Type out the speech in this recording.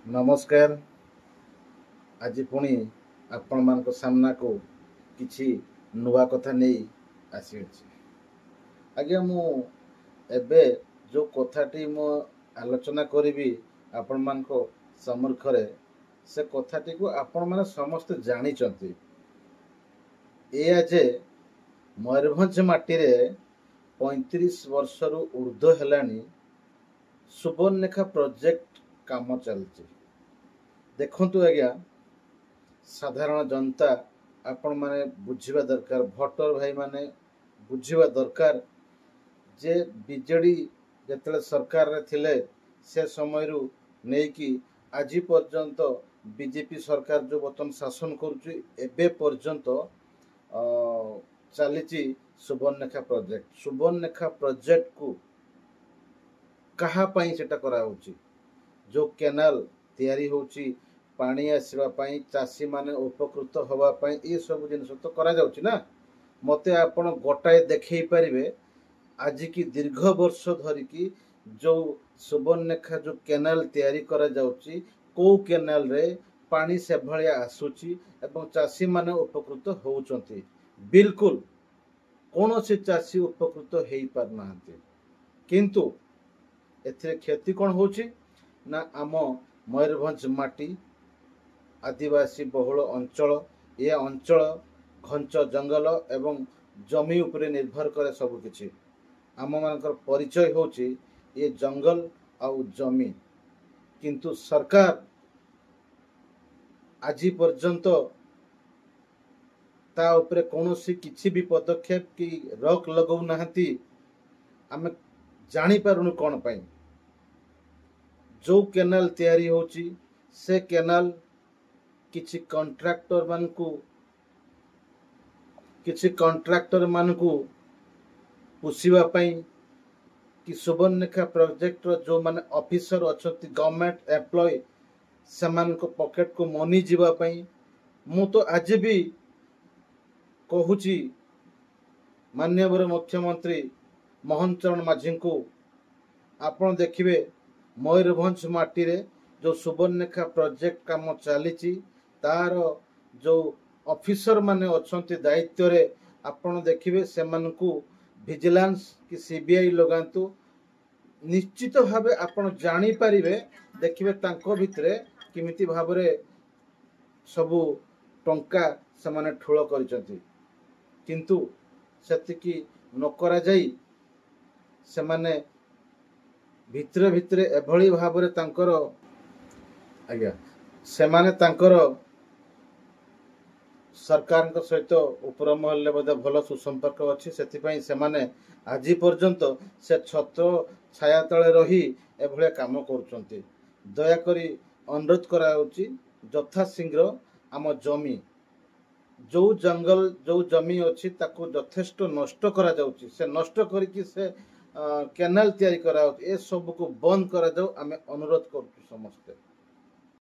नमस्कार। आज पुणी आपण मान सामना को किछि नुआ कथा नहीं आसी आज्ञा मु एबे जो कथाटी मो आलोचना करी आपण मान सम्मुखरे से कथाटी को आपण माने समस्त जानी एया जे मयूरभंज माटी रे 35 वर्षरु ऊर्ध्व हेलानी सुवर्णरेखा प्रोजेक्ट काम चलती। देखंतु आज्ञा साधारण जनता आपण माने बुझिबा दरकार, भोटर भाई माने बुझिबा दरकार जे बीजेडी जेतले सरकार रे थिले से समयरु नेकी आज पर्यंत बीजेपी सरकार जो बर्तन शासन करुची एबे पर्यंत चली सुवर्णरेखा प्रोजेक्ट को कहा पाई सेटा करा होची जो केनाल तैयारी होची पानी आसवा पाई चाषी माने उपकृत हवा पाई ये सब जिनस तो करा जाउची ना। मते आपण गोटाए देखै परिबे आज की दीर्घ वर्ष धरिकी जो सुवर्णरेखा जो केनाल तैयारी करा जाउची को केनाल रे पानी से भलिया आसुची एवं चाषी माने उपकृत होउचंती। बिल्कुल कौनसी चाषी उपकृत हेई पार नाहंती, किंतु एथिरे क्षति कौन होची ना आम मयूरभंज माटी आदिवासी बहुल अंचल ये अंचल घंच जंगल एवं जमी उपरे निर्भर करे सब किछि। आम मानकर परिचय होची ये जंगल आउ जमी, किंतु सरकार आज पर्यंत ता उपरे कौनसी किछि भी पदक्षेप की रोक लगौ नाहंती। आमे जानी पारुनु कौन पाई जो केनाल तैयारी होची से केनाल किछि कॉन्ट्रैक्टर मानकू पुषिबा पाई कि सुवर्णरेखा प्रोजेक्ट जो माने ऑफिसर अछंती गवर्नमेंट एम्प्लॉय समान को पॉकेट को मनी जीवा पाई मु तो आज भी कहूची माननीय मुख्यमंत्री मोहन चरण माझी को आपण देखिबे मयूरभंज माटी रे जो सुवर्णरेखा प्रोजेक्ट काम चली तार जो ऑफिसर माने अछंती दायित्व रे आपण देखिबे सेमानकू विजिलेंस कि सीबीआई लगांतु निश्चित भावे आपण जानी परिबे देखिबे तांको भितरे किमिति भाबरे सबु टंका सेमाने ठुळ करिसंती, किंतु सेतिकी नकरा जाई सेमाने भितरे भितरे एभली भाबरे तांकर आज्ञा सेमाने तांकर सरकार सहित उपर महल बोधे भल सुसंपर्क अच्छी से सेमाने आज पर्यंत से छत्र छाया तले रही एभलिया काम करुचंती। दयाकरी अनुरोध कराउची यथा शीघ्र आम जमी जो जंगल जो जमी अच्छी ताकू यथेष्ट नष्ट करा जाउची से नष्ट करिकी से केनाल तैयारी करा ए सब को बंद करा जाऊ आमे अनुरोध करूँ समस्ते।